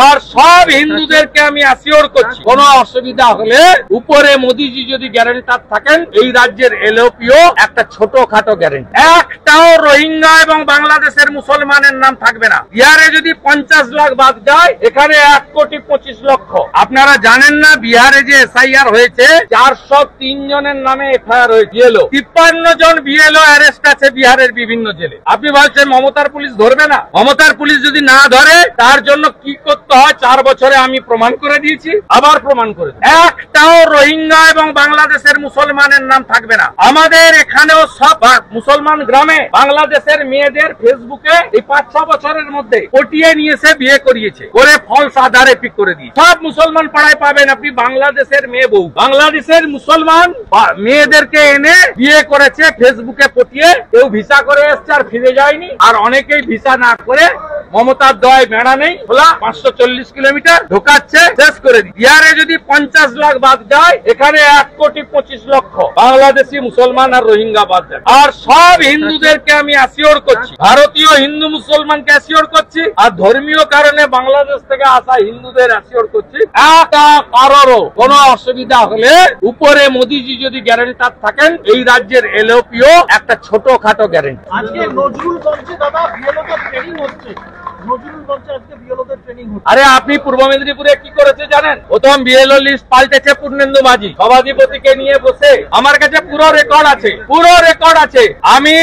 আর সব হিন্দুদেরকে আমি অ্যাসিওর করছি কোনো অসুবিধা হলে উপরে মোদিজি যদি গ্যারান্টার থাকেন এই রাজ্যের এলওপিও একটা ছোটখাটো গ্যারান্টি, একটাও রোহিঙ্গা এবং বাংলাদেশের মুসলমানের নাম থাকবে না। বিহারে যদি 50 লাখ বাদ যায় এখানে 1,25,00,000। আপনারা জানেন না বিহারে যে এসআইআর হয়েছে 403 জনের নামে এফআইআর হয়েছে। 53 জন বিএলও অ্যারেস্ট আছে বিহারের বিভিন্ন জেলে। আপনি বলছেন মমতার পুলিশ ধরবে না? মমতার পুলিশ যদি না ধরে তার জন্য কি করতে হয় 4 বছরে আমি প্রমাণ করে দিয়েছি, আবার প্রমাণ করে একটাও রোহিঙ্গা এবং বাংলাদেশের মুসলমানের নাম থাকবে না। আমাদের এখানেও সব মুসলমান গ্রামে বাংলাদেশের মেয়েদের ফেসবুকে এই 5-6 বছরের মধ্যে পটিয়ে নিয়েছে, বিয়ে করিয়েছে, করে ফলস আধারে পিক করে দিয়ে সব মুসলমান পাড়ায় পাবেন আপনি বাংলাদেশের মেয়ে বউ। বাংলাদেশের মুসলমান মেয়েদেরকে এনে বিয়ে করেছে ফেসবুকে পটিয়ে, কেউ ভিসা করে এসছে আর ফিরে যায়নি, আর অনেকেই ভিসা না করে মমতার দয় বেড়া নেই খোলা 540 কিলোমিটার ঢোকাচ্ছে, শেষ করে দিই। বিহারে যদি 50 লাখ বাদ যায় এখানে 1,25,00,000 বাংলাদেশি মুসলমান আর রোহিঙ্গা বাদ যায়। আর সব হিন্দুদেরকে আমি অ্যাসিওর করছি, ভারতীয় হিন্দু মুসলমানকে অ্যাসিওর করছি, আর ধর্মীয় কারণে বাংলাদেশ থেকে আসা হিন্দুদের অ্যাসিওর করছি, কারোরও কোনো অসুবিধা হলে উপরে মোদিজি যদি গ্যারান্টার থাকেন এই রাজ্যের এলওপিও একটা ছোটখাটো গ্যারান্টি। আজকে নজরুল মঞ্চে দাদা বিএলওদের ট্রেনিং হচ্ছে, নজরুল মঞ্চে আজকে বিএলওদের ট্রেনিং হচ্ছে। আরে আপনি পূর্ব মেদিনীপুরে কি করেছে জানেন? প্রথম বিএলও লিস্ট পাল্টেছে পূর্ণেন্দু মাঝি সভাধিপতিকে নিয়ে বসে। আমার কাছে পুরো রেকর্ড আছে, পুরো রেকর্ড আছে। আমি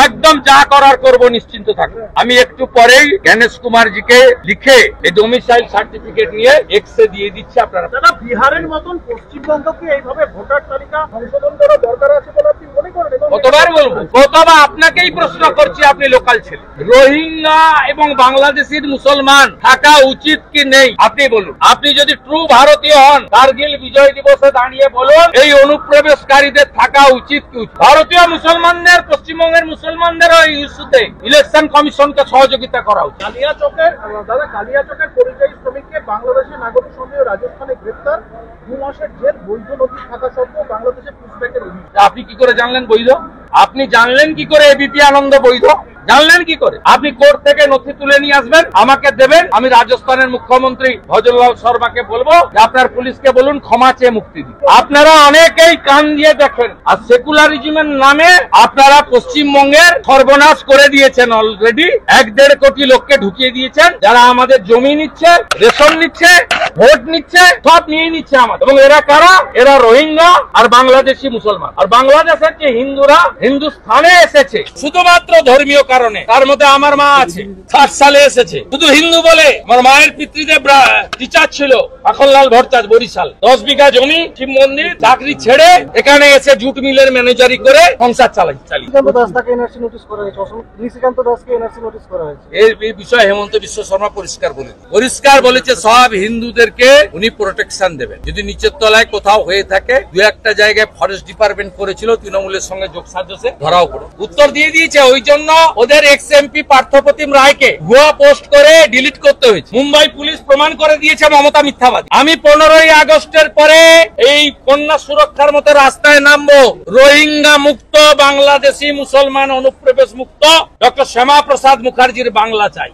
একদম যা করার করব, নিশ্চিন্ত থাকুন। আমি একটু পরেই জ্ঞানেশ কুমারজিকে লিখে এই ডোমিসাইল সার্টিফিকেট নিয়ে এক্সে দিয়ে দিচ্ছি। আপনারা দাদা বিহারের মতন পশ্চিমবঙ্গকে এইভাবে ভোটার তালিকা সংশোধন করা দরকার আছে বলে আপনি মনে করেন? কতবার বলবো? কতবার আপনাকেই প্রশ্ন করছি, আপনি লোকাল ছেলে। রোহিঙ্গা এবং বাংলাদেশের মুসলমান থাকা উচিত কি নেই আপনি বলুন। আপনি যদি ট্রু ভারতীয় হন কার্গিল বিজয় দিবসে দাঁড়িয়ে বলুন এই অনুপ্রবেশকারীদের থাকা উচিত কি? ভারতীয় মুসলমানদের, পশ্চিমবঙ্গের মুসলমানদের এই ইস্যুতে ইলেকশন কমিশনকে সহযোগিতা করা উচিত। কালিয়াচকের পরিযায়ী শ্রমিককে বাংলাদেশের নাগরিক সন্দেহে রাজস্থানে গ্রেফতার, 2 মাসের জেল, বৈধ নথি থাকা সত্ত্বেও বাংলাদেশে পুশব্যাকের অভিযোগ। আপনি কি করে জানলেন বৈধ? আপনি জানলেন কি করে এবিপি আনন্দ বৈধ? জানলেন কি করে? আপনি কোর্ট থেকে নথি তুলে নিয়ে আসবেন, আমাকে দেবেন, আমি রাজস্থানের মুখ্যমন্ত্রী ভজনলাল শর্মাকে বলবো যে আপনার পুলিশকে বলুন ক্ষমা চেয়ে মুক্তি দিন। আপনারা অনেকেই কান দিয়ে দেখেন, আর সেকুলারিজমের নামে আপনারা পশ্চিমবঙ্গের সর্বনাশ করে দিয়েছেন। অলরেডি 1-1.5 কোটি লোককে ঢুকিয়ে দিয়েছেন, যারা আমাদের জমি নিচ্ছে, রেশন নিচ্ছে, ভোট নিচ্ছে, সব নিয়ে নিচ্ছে আমাদের। এবং এরা কারা? এরা রোহিঙ্গা আর বাংলাদেশি মুসলমান। আর বাংলাদেশের যে হিন্দুরা হিন্দুস্থানে এসেছে শুধুমাত্র ধর্মীয় কারণে, তার মধ্যে আমার মা আছে, 60 সালে এসেছে শুধু হিন্দু বলে। আমার মায়ের পিতৃদেব টিচার ছিল মাখনলাল ভট্টাচার্য, বরিশাল। 10 বিঘা জমি, শিব মন্দির, চাকরি ছেড়ে এখানে এসে জুট মিলের ম্যানেজারি করে সংসার চালাই। এই বিষয়ে হেমন্ত বিশ্ব শর্মা পরিষ্কার বলেছে সব হিন্দুদেরকে উনি প্রোটেকশন দেবেন। যদি নিচের তলায় কোথাও হয়ে থাকে, 2-1টা জায়গায় ফরেস্ট ডিপার্টমেন্ট করেছিল তৃণমূলের সঙ্গে যোগসাজশে, ধরাও করে উত্তর দিয়ে দিয়েছে। ওই জন্য ওদের এক্স এমপি পার্থপ্রতিম রায়কে ভুয়া পোস্ট করে ডিলিট করতে হয়েছে। মুম্বাই পুলিশ প্রমাণ করে দিয়েছে মমতা মিথ্যাবাদী। আমি 15ই আগস্টের পরে এই কন্যা সুরক্ষার মতো রাস্তায় নামবো। রোহিঙ্গা মুক্ত, বাংলাদেশি মুসলমান অনুপ্রবেশ মুক্ত, ডক্টর শ্যামা প্রসাদ মুখার্জির বাংলা চাই।